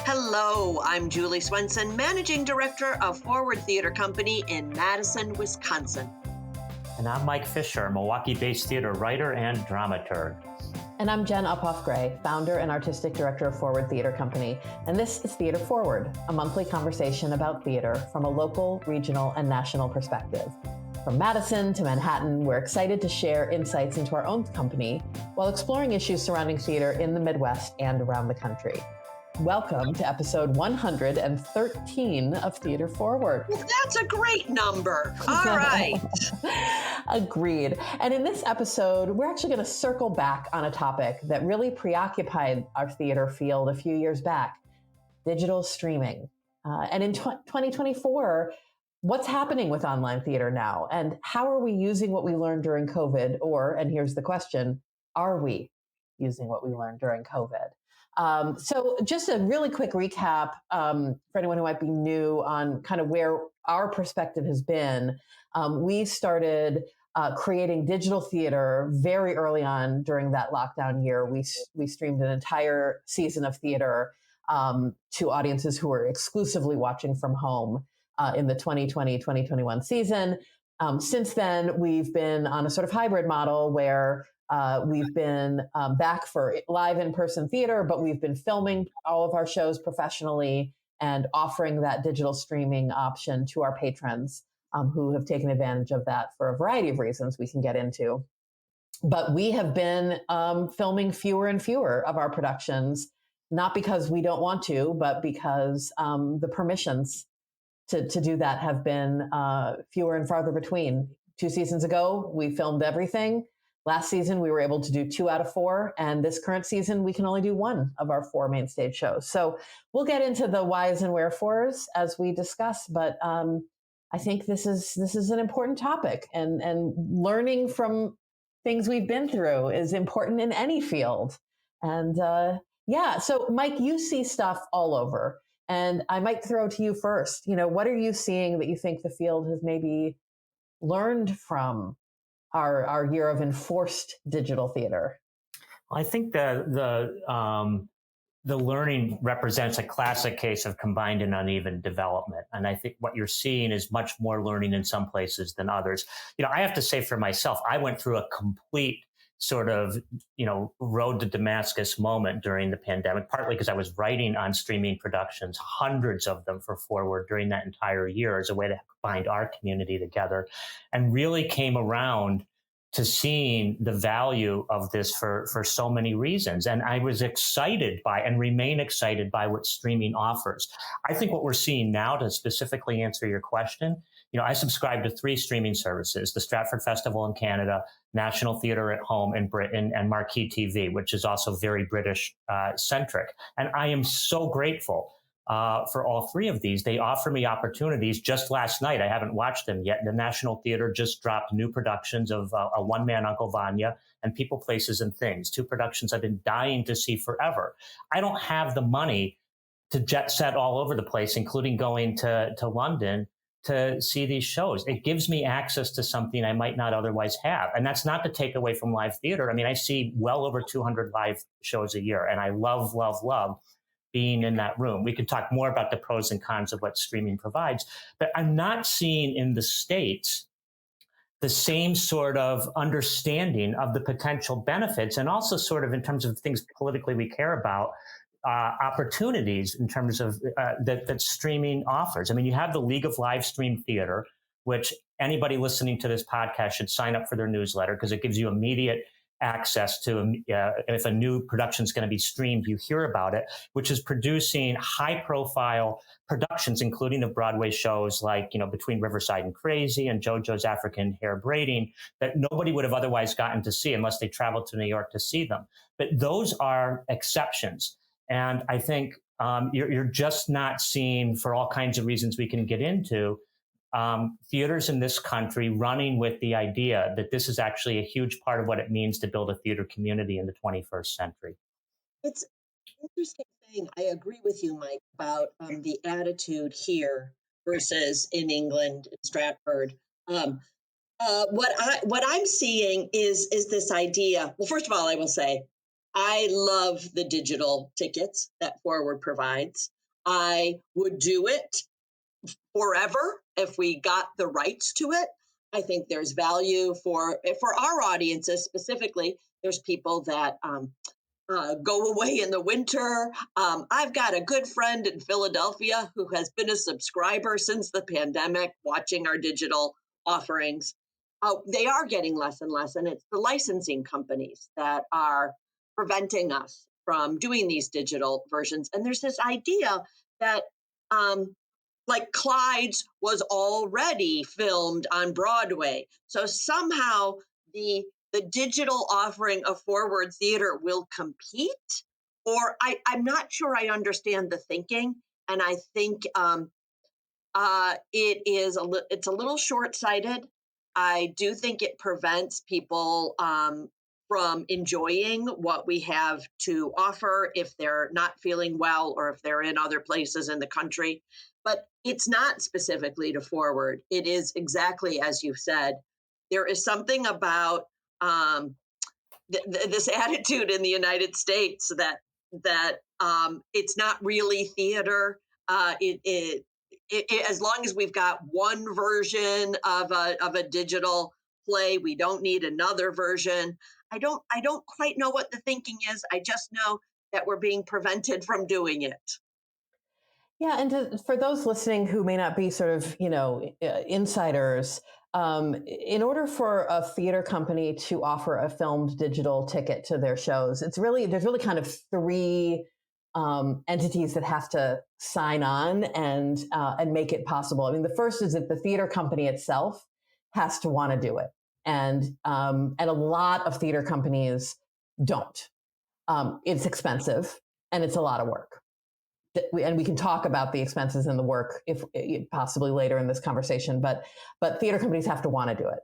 Hello, I'm Julie Swenson, Managing Director of Forward Theater Company in Madison, Wisconsin. And I'm Mike Fisher, Milwaukee-based theater writer and dramaturg. And I'm Jen Uphoff-Gray, founder and artistic director of Forward Theater Company. And this is Theater Forward, a monthly conversation about theater from a local, regional, and national perspective. From Madison to Manhattan, we're excited to share insights into our own company while exploring issues surrounding theater in the Midwest and around the country. Welcome to episode 113 of Theater Forward. Well, that's a great number. All right. Agreed. And in this episode, we're actually going to circle back on a topic that really preoccupied our theater field a few years back, digital streaming. And in 2024, what's happening with online theater now? And how are we using what we learned during COVID? Or, and here's the question, are we using what we learned during COVID? So just a really quick recap for anyone who might be new on kind of where our perspective has been. We started creating digital theater very early on during that lockdown year. We streamed an entire season of theater to audiences who were exclusively watching from home in the 2020-2021 season. Since then, we've been on a sort of hybrid model where we've been back for live in-person theater, but we've been filming all of our shows professionally and offering that digital streaming option to our patrons who have taken advantage of that for a variety of reasons we can get into. But we have been filming fewer and fewer of our productions, not because we don't want to, but because the permissions to do that have been fewer and farther between. 2 seasons ago, we filmed everything. Last season, we were able to do 2 out of 4, and this current season, we can only do 1 of our 4 main stage shows. So we'll get into the whys and wherefores as we discuss, but I think this is an important topic, and learning from things we've been through is important in any field. And so Mike, you see stuff all over, and I might throw to you first. You know, what are you seeing that you think the field has maybe learned from our year of enforced digital theater? Well, I think the learning represents a classic case of combined and uneven development. And I think what you're seeing is much more learning in some places than others. You know, I have to say for myself, I went through a complete sort of, road to Damascus moment during the pandemic, partly because I was writing on streaming productions, hundreds of them for Forward during that entire year as a way to bind our community together, and really came around to seeing the value of this for so many reasons. And I was excited by and remain excited by what streaming offers. I think what we're seeing now, to specifically answer your question, I subscribe to 3 streaming services: the Stratford Festival in Canada, National Theatre at Home in Britain, and Marquee TV, which is also very British centric. And I am so grateful for all 3 of these. They offer me opportunities. Just last night, I haven't watched them yet, the National Theatre just dropped new productions of A One-Man Uncle Vanya and People, Places, and Things, 2 productions I've been dying to see forever. I don't have the money to jet set all over the place, including going to London to see these shows. It gives me access to something I might not otherwise have. And that's not to take away from live theater. I mean, I see well over 200 live shows a year, and I love, love, love being in that room. We could talk more about the pros and cons of what streaming provides, but I'm not seeing in the States the same sort of understanding of the potential benefits, and also sort of in terms of things politically we care about, opportunities in terms of that streaming offers. I mean, you have the League of Live Stream Theater, which anybody listening to this podcast should sign up for their newsletter, because it gives you immediate access to, if a new production is going to be streamed, you hear about it, which is producing high profile productions, including of Broadway shows like, Between Riverside and Crazy and JoJo's African Hair Braiding, that nobody would have otherwise gotten to see unless they traveled to New York to see them. But those are exceptions. And I think you're just not seeing, for all kinds of reasons we can get into, theaters in this country running with the idea that this is actually a huge part of what it means to build a theater community in the 21st century. It's an interesting thing. I agree with you, Mike, about the attitude here versus in England, in Stratford. What I'm seeing is this idea. Well, first of all, I will say I love the digital tickets that Forward provides. I would do it forever if we got the rights to it. I think there's value for our audiences specifically. There's people that go away in the winter. I've got a good friend in Philadelphia who has been a subscriber since the pandemic, watching our digital offerings. They are getting less and less, and it's the licensing companies that are preventing us from doing these digital versions. And there's this idea that, like Clyde's was already filmed on Broadway, so somehow the digital offering of Forward Theater will compete, or I'm not sure I understand the thinking, and I think it's a little short sighted. I do think it prevents people from enjoying what we have to offer if they're not feeling well or if they're in other places in the country. But it's not specifically to Forward. It is exactly as you said. There is something about this attitude in the United States that it's not really theater. As long as we've got one version of a digital play, we don't need another version. I don't quite know what the thinking is. I just know that we're being prevented from doing it. Yeah, and for those listening who may not be sort of, insiders, in order for a theater company to offer a filmed digital ticket to their shows, there's really kind of three entities that have to sign on and make it possible. I mean, the first is that the theater company itself has to want to do it, and a lot of theater companies don't. It's expensive and it's a lot of work. And we can talk about the expenses and the work if possibly later in this conversation, but theater companies have to want to do it.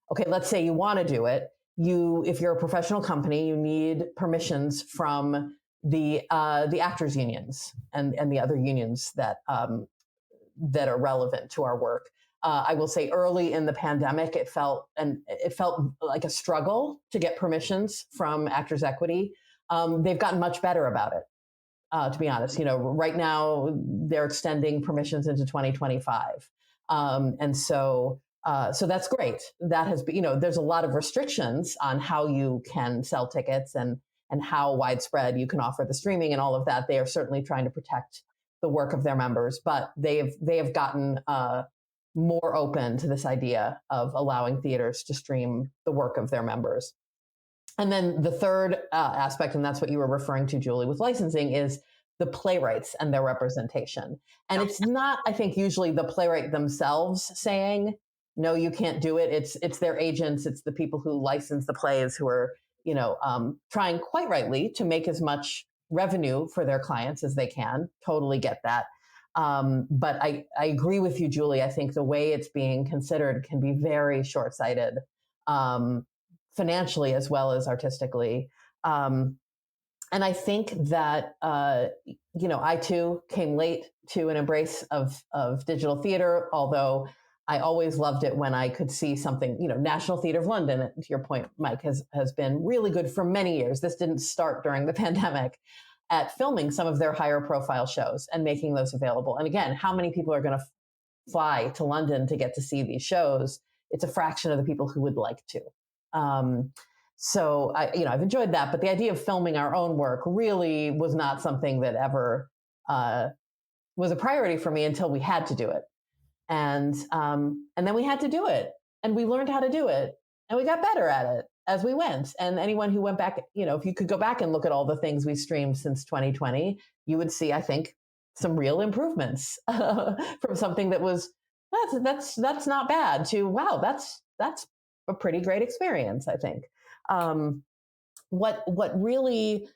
Okay, let's say you want to do it. If you're a professional company, you need permissions from the actors unions and the other unions that are relevant to our work. I will say early in the pandemic, it felt like a struggle to get permissions from Actors Equity. They've gotten much better about it. To be honest, right now they're extending permissions into 2025, and so that's great. That has been, there's a lot of restrictions on how you can sell tickets and how widespread you can offer the streaming and all of that. They are certainly trying to protect the work of their members, but they have gotten more open to this idea of allowing theaters to stream the work of their members. And then the third aspect, and that's what you were referring to, Julie, with licensing, is the playwrights and their representation. And it's not, I think, usually the playwright themselves saying, no, you can't do it. It's their agents. It's the people who license the plays who are, trying quite rightly to make as much revenue for their clients as they can. Totally get that. But I agree with you, Julie. I think the way it's being considered can be very short-sighted. Financially as well as artistically. And I think that, I too came late to an embrace of digital theater, although I always loved it when I could see something, National Theatre of London, to your point, Mike, has been really good for many years. This didn't start during the pandemic, at filming some of their higher profile shows and making those available. And again, how many people are going to fly to London to get to see these shows? It's a fraction of the people who would like to. So I've enjoyed that, but the idea of filming our own work really was not something that ever was a priority for me until we had to do it, and then we had to do it, and we learned how to do it, and we got better at it as we went. And anyone who went back, if you could go back and look at all the things we streamed since 2020, you would see, I think, some real improvements from something that was that's not bad to wow, that's a pretty great experience, I think. What really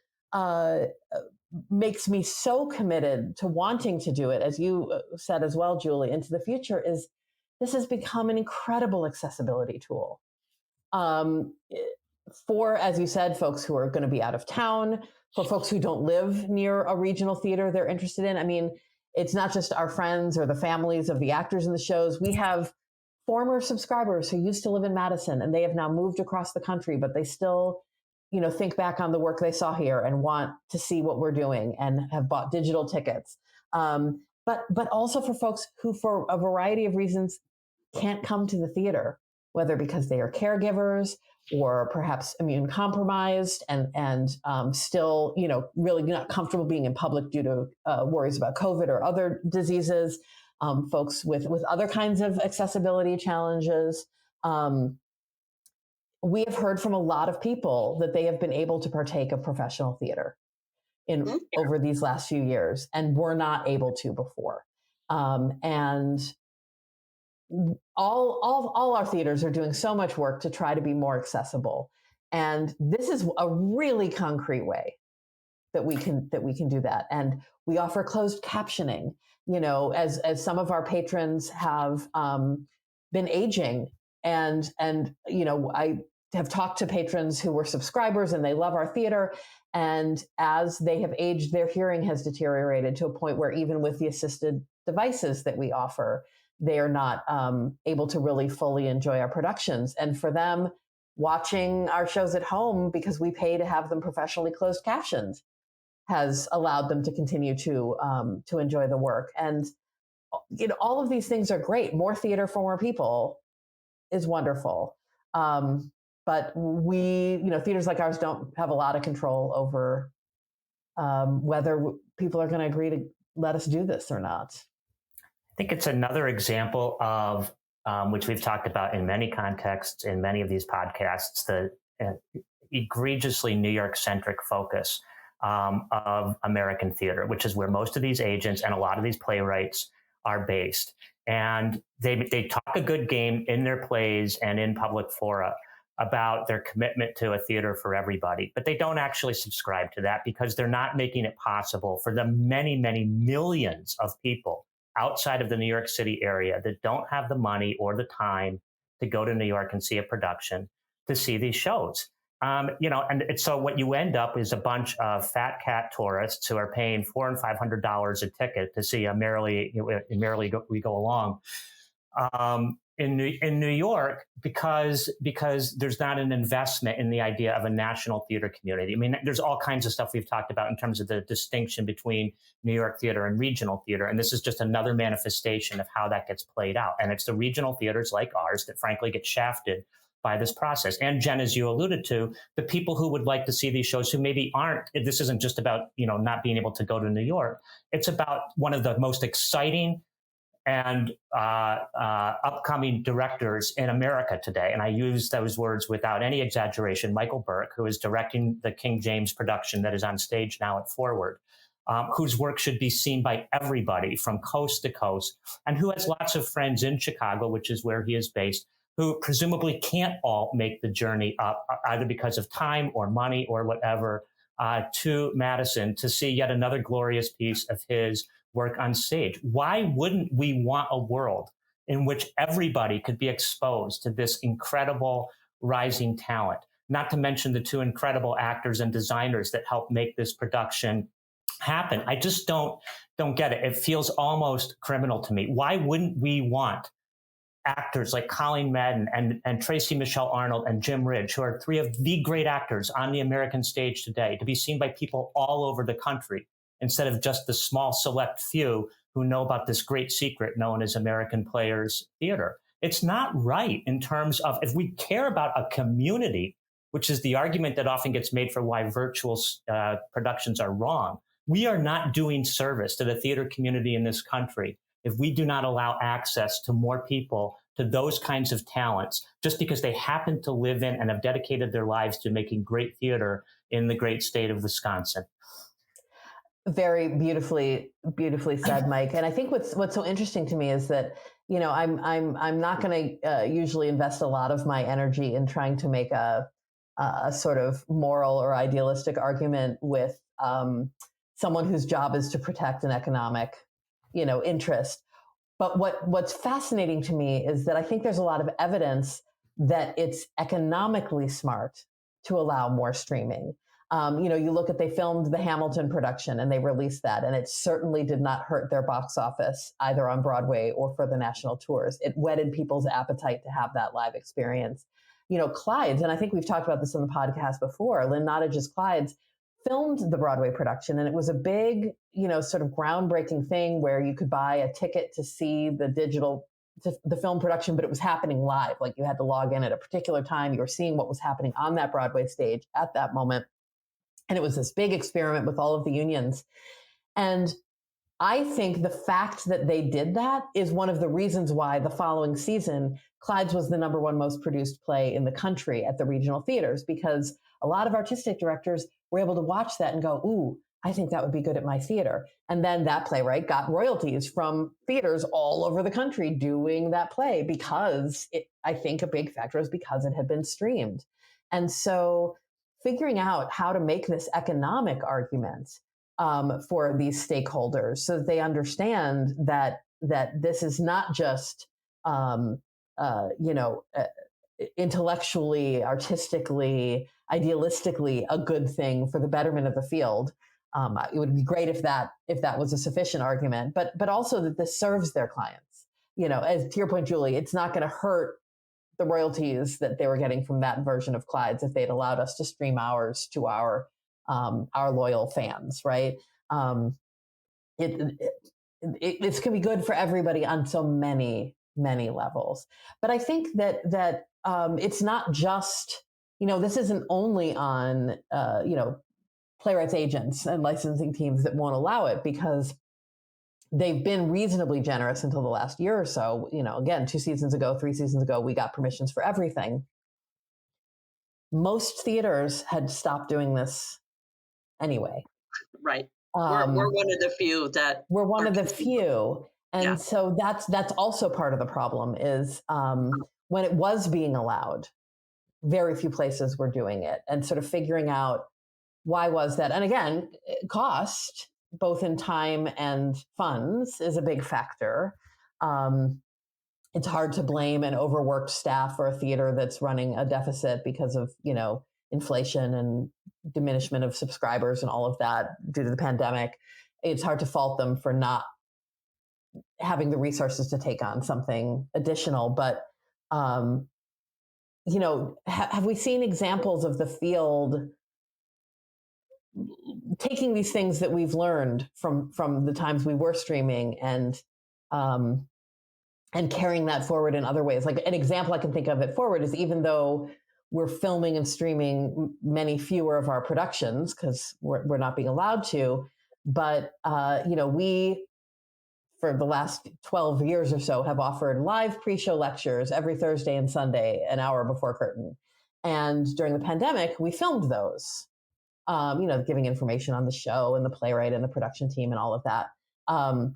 makes me so committed to wanting to do it, as you said as well, Julie, into the future, is this has become an incredible accessibility tool. For, as you said, folks who are going to be out of town, for folks who don't live near a regional theater they're interested in. I mean, it's not just our friends or the families of the actors in the shows. We have former subscribers who used to live in Madison and they have now moved across the country, but they still think back on the work they saw here and want to see what we're doing and have bought digital tickets. But also for folks who, for a variety of reasons, can't come to the theater, whether because they are caregivers or perhaps immune compromised and still, really not comfortable being in public due to worries about COVID or other diseases, folks with other kinds of accessibility challenges. We have heard from a lot of people that they have been able to partake of professional theater over these last few years and were not able to before. And all our theaters are doing so much work to try to be more accessible. And this is a really concrete way that we can do that. And we offer closed captioning, as some of our patrons have been aging and I have talked to patrons who were subscribers and they love our theater. And as they have aged, their hearing has deteriorated to a point where even with the assisted devices that we offer, they are not able to really fully enjoy our productions. And for them, watching our shows at home, because we pay to have them professionally closed captioned, has allowed them to continue to enjoy the work. And all of these things are great. More theater for more people is wonderful. But theaters like ours don't have a lot of control over whether people are going to agree to let us do this or not. I think it's another example of, which we've talked about in many contexts, in many of these podcasts, the egregiously New York-centric focus of American theater, which is where most of these agents and a lot of these playwrights are based. And they talk a good game in their plays and in public fora about their commitment to a theater for everybody, but they don't actually subscribe to that because they're not making it possible for the many, many millions of people outside of the New York City area that don't have the money or the time to go to New York and see a production to see these shows. And so what you end up is a bunch of fat cat tourists who are paying $400 and $500 a ticket to see a Merrily We Go Along in New York because there's not an investment in the idea of a national theater community. I mean, there's all kinds of stuff we've talked about in terms of the distinction between New York theater and regional theater. And this is just another manifestation of how that gets played out. And it's the regional theaters like ours that frankly get shafted by this process. And Jen, as you alluded to, the people who would like to see these shows who maybe aren't, this isn't just about, not being able to go to New York. It's about one of the most exciting and upcoming directors in America today. And I use those words without any exaggeration. Michael Burke, who is directing the King James production that is on stage now at Forward, whose work should be seen by everybody from coast to coast, and who has lots of friends in Chicago, which is where he is based, who presumably can't all make the journey up, either because of time or money or whatever, to Madison to see yet another glorious piece of his work on stage. Why wouldn't we want a world in which everybody could be exposed to this incredible rising talent? Not to mention the two incredible actors and designers that help make this production happen. I just don't get it. It feels almost criminal to me. Why wouldn't we want actors like Colleen Madden and Tracy Michelle Arnold and Jim Ridge, who are three of the great actors on the American stage today, to be seen by people all over the country instead of just the small select few who know about this great secret known as American Players Theater? It's not right in terms of, if we care about a community, which is the argument that often gets made for why virtual productions are wrong, we are not doing service to the theater community in this country if we do not allow access to more people to those kinds of talents just because they happen to live in and have dedicated their lives to making great theater in the great state of Wisconsin. Very beautifully said, Mike. And I think what's so interesting to me is that, I'm not going to usually invest a lot of my energy in trying to make a sort of moral or idealistic argument with someone whose job is to protect an economic, interest. But what's fascinating to me is that I think there's a lot of evidence that it's economically smart to allow more streaming. You look at, they filmed the Hamilton production and they released that, and it certainly did not hurt their box office either on Broadway or for the national tours. It whetted people's appetite to have that live experience. Clyde's, and I think we've talked about this on the podcast before, Lynn Nottage's Clyde's filmed the Broadway production, and it was a big, sort of groundbreaking thing where you could buy a ticket to see the film production, but it was happening live. Like you had to log in at a particular time. You were seeing what was happening on that Broadway stage at that moment. And it was this big experiment with all of the unions. And I think the fact that they did that is one of the reasons why the following season, Clyde's was the number one most produced play in the country at the regional theaters, because a lot of artistic directors were able to watch that and go, ooh, I think that would be good at my theater. And then that playwright got royalties from theaters all over the country doing that play, because I think a big factor is because it had been streamed. And so figuring out how to make this economic argument for these stakeholders so that they understand that this is not just intellectually, artistically, idealistically a good thing for the betterment of the field. It would be great if that was a sufficient argument, but also that this serves their clients. As to your point, Julie, it's not going to hurt the royalties that they were getting from that version of Clyde's if they'd allowed us to stream ours to our loyal fans, right? It's going to be good for everybody on so many levels. But I think that it's not just, this isn't only on playwrights agents and licensing teams that won't allow it, because they've been reasonably generous until the last year or so. Again, 3 seasons ago, we got permissions for everything. Most theaters had stopped doing this anyway. Right. We're one of the few that we're one of the few. And yeah. So that's also part of the problem is when it was being allowed, very few places were doing it, and sort of figuring out why was that. And again, cost, both in time and funds, is a big factor. It's hard to blame an overworked staff or a theater that's running a deficit because of, inflation and diminishment of subscribers and all of that due to the pandemic. It's hard to fault them for not having the resources to take on something additional. But, have we seen examples of the field taking these things that we've learned from the times we were streaming and carrying that forward in other ways? Like an example I can think of it forward is, even though we're filming and streaming many fewer of our productions because we're not being allowed to, but we, for the last 12 years or so, have offered live pre-show lectures every Thursday and Sunday, an hour before curtain. And during the pandemic, we filmed those, giving information on the show and the playwright and the production team and all of that. And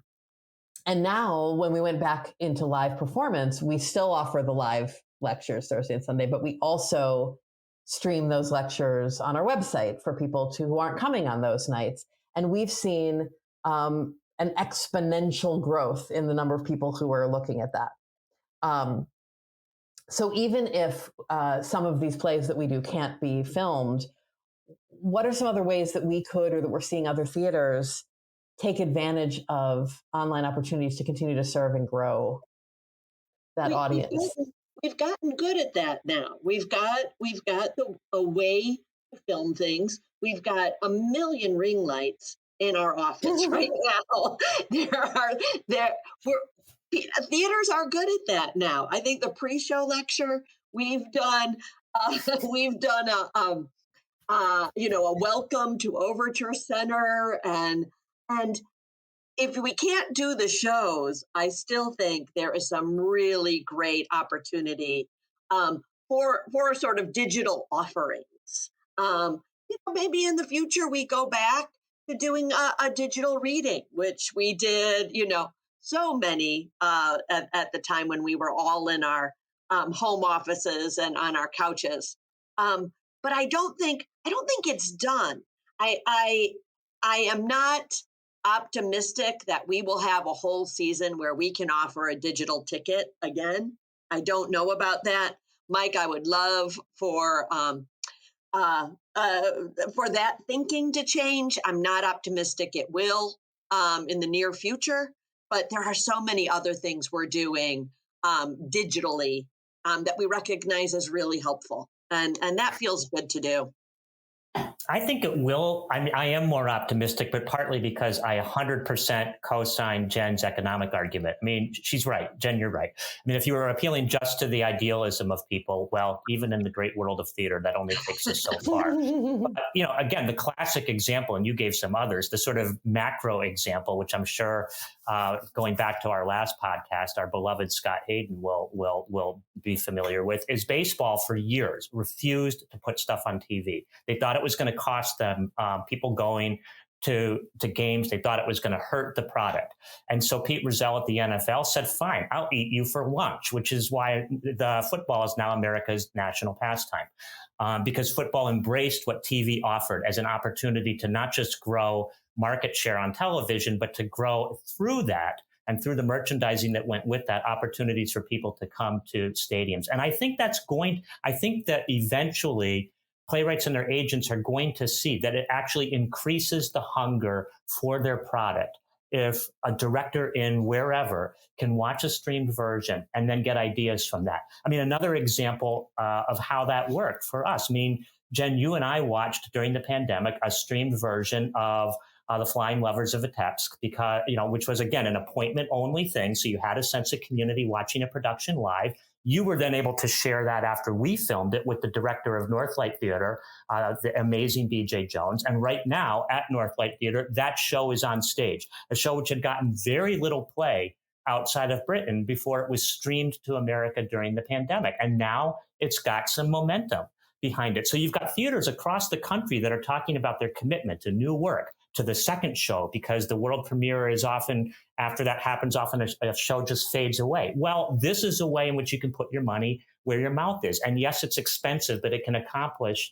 now when we went back into live performance, we still offer the live lectures Thursday and Sunday, but we also stream those lectures on our website for people who aren't coming on those nights. And we've seen an exponential growth in the number of people who are looking at that. So even if some of these plays that we do can't be filmed, what are some other ways that we could, or that we're seeing other theaters take advantage of online opportunities to continue to serve and grow that audience? We've gotten good at that now. We've got a way to film things. We've got a million ring lights in our office right now. Theaters are good at that now. I think the pre-show lecture we've done a welcome to Overture Center, and if we can't do the shows, I still think there is some really great opportunity for sort of digital offerings. Maybe in the future we go back to doing a digital reading, which we did, so many at the time when we were all in our home offices and on our couches. But I don't think it's done. I am not optimistic that we will have a whole season where we can offer a digital ticket again. I don't know about that, Mike. I would love for that thinking to change. I'm not optimistic it will in the near future, but there are so many other things we're doing digitally that we recognize as really helpful. And that feels good to do. I think it will. I mean, I am more optimistic, but partly because I 100% co-sign Jen's economic argument. I mean, she's right. Jen, you're right. I mean, if you were appealing just to the idealism of people, well, even in the great world of theater, that only takes us so far. But, again, the classic example, and you gave some others, the sort of macro example, which I'm sure, going back to our last podcast, our beloved Scott Hayden will be familiar with, is baseball for years refused to put stuff on TV. They thought it was going to cost them people going to games. They thought it was going to hurt the product. And so Pete Rozelle at the NFL said, fine, I'll eat you for lunch, which is why the football is now America's national pastime. Because football embraced what TV offered as an opportunity to not just grow market share on television, but to grow through that and through the merchandising that went with that, opportunities for people to come to stadiums. And I think that eventually playwrights and their agents are going to see that it actually increases the hunger for their product. If a director in wherever can watch a streamed version and then get ideas from that. I mean, another example of how that worked for us. I mean, Jen, you and I watched during the pandemic a streamed version of The Flying Lovers of Vitebsk, because, which was, again, an appointment only thing. So you had a sense of community watching a production live. You were then able to share that after we filmed it with the director of Northlight Theater, the amazing BJ Jones. And right now at Northlight Theater, that show is on stage, a show which had gotten very little play outside of Britain before it was streamed to America during the pandemic. And now it's got some momentum behind it. So you've got theaters across the country that are talking about their commitment to new work, to the second show, because the world premiere is often, after that happens, often a show just fades away. Well, this is a way in which you can put your money where your mouth is. And yes, it's expensive, but it can accomplish,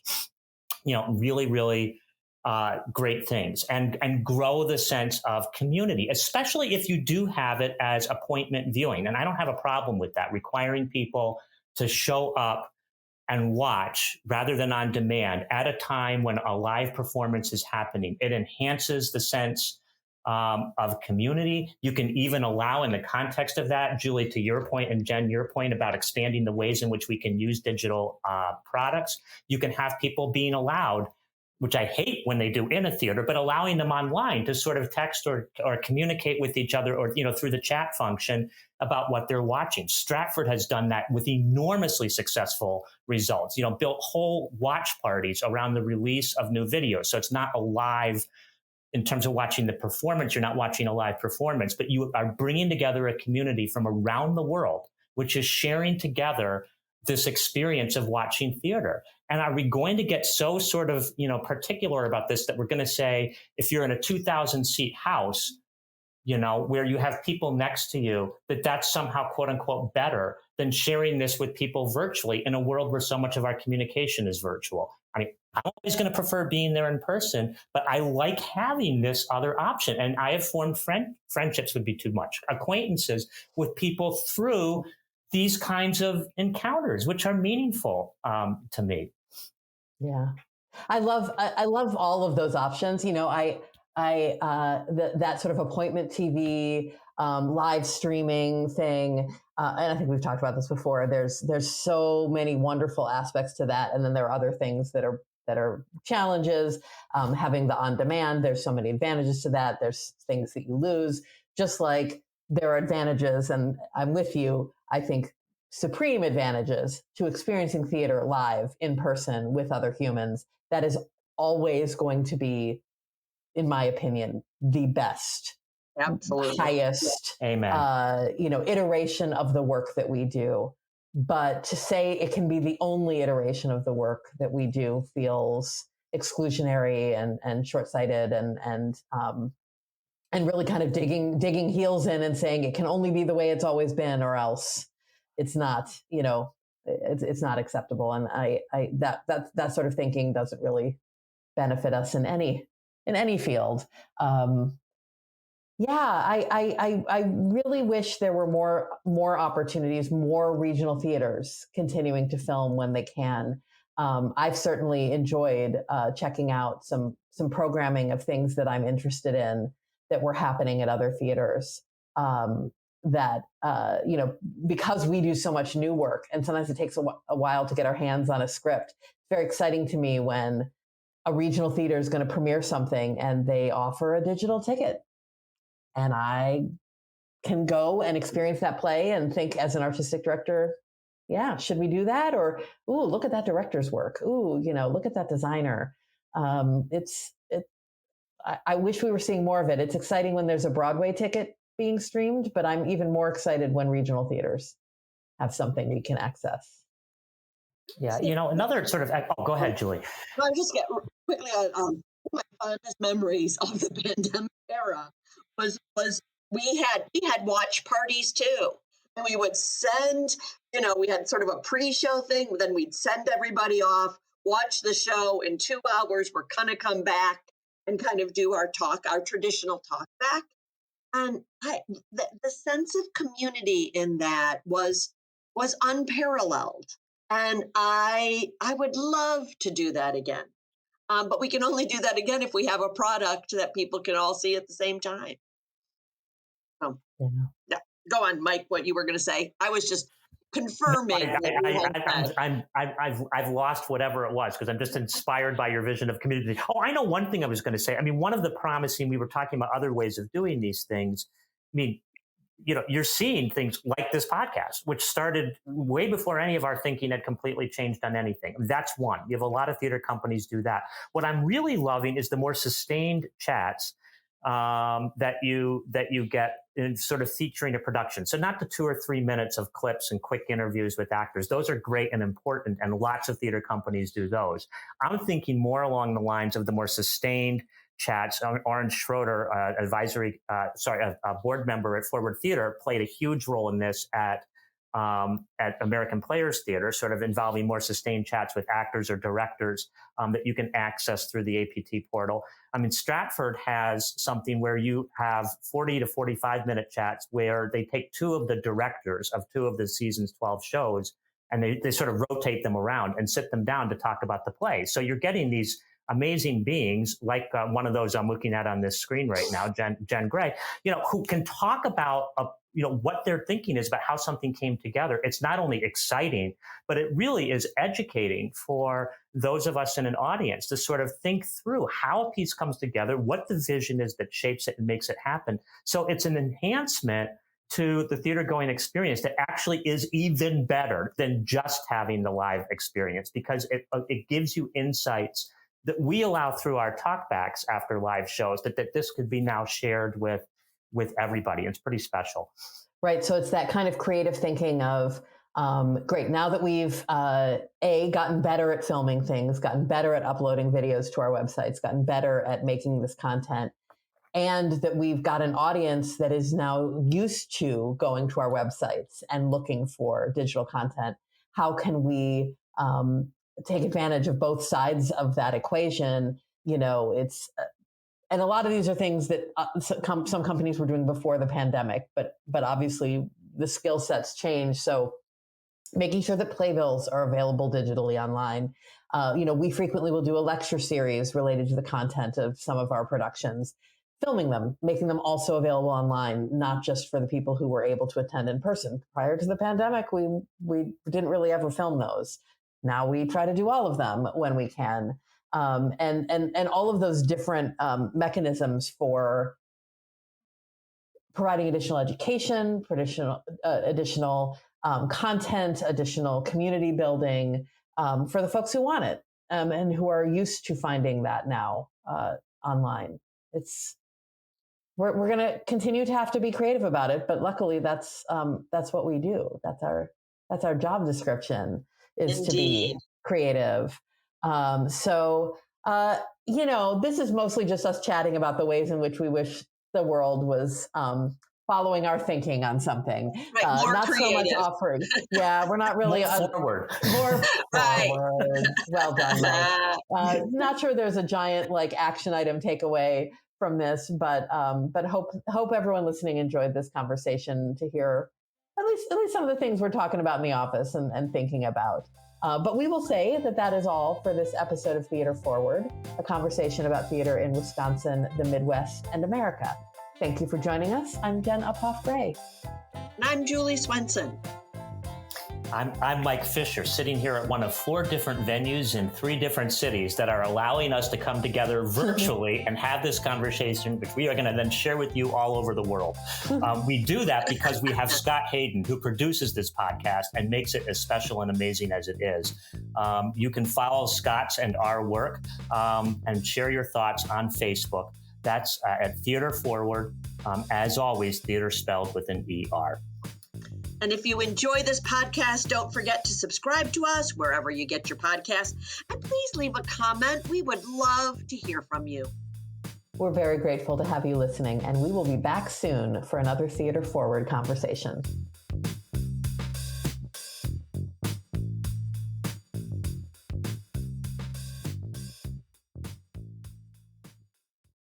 really, really great things and grow the sense of community, especially if you do have it as appointment viewing. And I don't have a problem with that, requiring people to show up and watch rather than on demand at a time when a live performance is happening. It enhances the sense of community. You can even allow, in the context of that, Julie, to your point, and Jen, your point about expanding the ways in which we can use digital products, you can have people being allowed, which I hate when they do in a theater, but allowing them online to sort of text or communicate with each other, or through the chat function about what they're watching. Stratford has done that with enormously successful results. Built whole watch parties around the release of new videos. So it's not a live, in terms of watching the performance, you're not watching a live performance, but you are bringing together a community from around the world, which is sharing together this experience of watching theater. And are we going to get so sort of, particular about this that we're going to say, if you're in a 2,000 seat house, where you have people next to you, that's somehow, quote unquote, better than sharing this with people virtually in a world where so much of our communication is virtual? I mean, I'm always going to prefer being there in person, but I like having this other option. And I have formed friendships would be too much, acquaintances with people through these kinds of encounters, which are meaningful to me. Yeah, I love all of those options. That sort of appointment TV, live streaming thing, and I think we've talked about this before. There's so many wonderful aspects to that, and then there are other things that are challenges. Having the on demand, there's so many advantages to that. There's things that you lose, just like there are advantages, and I'm with you. I think supreme advantages to experiencing theater live in person with other humans. That is always going to be, in my opinion, the best, absolutely highest, Amen. Iteration of the work that we do. But to say it can be the only iteration of the work that we do feels exclusionary and short-sighted and really kind of digging heels in and saying it can only be the way it's always been, or else it's not, it's not acceptable. And that sort of thinking doesn't really benefit us in any field. I really wish there were more opportunities, more regional theaters continuing to film when they can. I've certainly enjoyed checking out some programming of things that I'm interested in that were happening at other theaters. that, because we do so much new work and sometimes it takes a while to get our hands on a script. It's very exciting to me when a regional theater is going to premiere something and they offer a digital ticket. And I can go and experience that play and think as an artistic director, yeah, should we do that? Or, ooh, look at that director's work. Ooh, look at that designer. I wish we were seeing more of it. It's exciting when there's a Broadway ticket being streamed, but I'm even more excited when regional theaters have something we can access. Yeah, another sort of, go ahead, Julie. I just get quickly on my fondest memories of the pandemic era was we had watch parties too. And we would send, we had sort of a pre-show thing, then we'd send everybody off, watch the show in 2 hours, we're gonna come back and kind of do our traditional talk back. And the sense of community in that was unparalleled. And I would love to do that again. But we can only do that again if we have a product that people can all see at the same time. Yeah. Go on, Mike, what you were going to say. I was just confirming. I've lost whatever it was because I'm just inspired by your vision of community. Oh, I know one thing I was going to say. I mean, one of the promising, we were talking about other ways of doing these things. I mean, you're seeing things like this podcast, which started way before any of our thinking had completely changed on anything. That's one. You have a lot of theater companies do that. What I'm really loving is the more sustained chats that you get in sort of featuring a production. So not the 2 or 3 minutes of clips and quick interviews with actors. Those are great and important, and lots of theater companies do those. I'm thinking more along the lines of the more sustained chats. Orange Schroeder, a board member at Forward Theater, played a huge role in this at American Players Theater, sort of involving more sustained chats with actors or directors that you can access through the APT portal. I mean, Stratford has something where you have 40 to 45 minute chats where they take 2 of the directors of 2 of the season's 12 shows and they sort of rotate them around and sit them down to talk about the play. So you're getting these amazing beings like one of those I'm looking at on this screen right now, Jen Gray, who can talk about what they're thinking is about how something came together. It's not only exciting, but it really is educating for those of us in an audience to sort of think through how a piece comes together, what the vision is that shapes it and makes it happen. So it's an enhancement to the theater going experience that actually is even better than just having the live experience, because it gives you insights that we allow through our talkbacks after live shows that this could be now shared with everybody. It's pretty special. Right. So it's that kind of creative thinking of, great, now that we've gotten better at filming things, gotten better at uploading videos to our websites, gotten better at making this content, and that we've got an audience that is now used to going to our websites and looking for digital content, how can we take advantage of both sides of that equation? And a lot of these are things that some companies were doing before the pandemic, but obviously the skill sets change. So making sure that playbills are available digitally online. We frequently will do a lecture series related to the content of some of our productions, filming them, making them also available online, not just for the people who were able to attend in person. Prior to the pandemic, we didn't really ever film those. Now we try to do all of them when we can. And all of those different mechanisms for providing additional education, additional content, additional community building for the folks who want it and who are used to finding that now online. We're going to continue to have to be creative about it, but luckily that's what we do. That's our job description, is Indeed. To be creative. This is mostly just us chatting about the ways in which we wish the world was following our thinking on something. Right, not creative. So much offering. Yeah, we're not really forward. More right. forward. Well done, Mike. Not sure there's a giant action item takeaway from this, but hope everyone listening enjoyed this conversation to hear at least some of the things we're talking about in the office and thinking about. But we will say that is all for this episode of Theater Forward, a conversation about theater in Wisconsin, the Midwest, and America. Thank you for joining us. I'm Jen Uphoff Gray. And I'm Julie Swenson. I'm Mike Fisher, sitting here at one of 4 different venues in 3 different cities that are allowing us to come together virtually and have this conversation, which we are going to then share with you all over the world. We do that because we have Scott Hayden, who produces this podcast and makes it as special and amazing as it is. You can follow Scott's and our work and share your thoughts on Facebook. That's at Theater Forward. As always, theater spelled with an ER. And if you enjoy this podcast, don't forget to subscribe to us wherever you get your podcasts. And please leave a comment. We would love to hear from you. We're very grateful to have you listening, and we will be back soon for another Theater Forward conversation.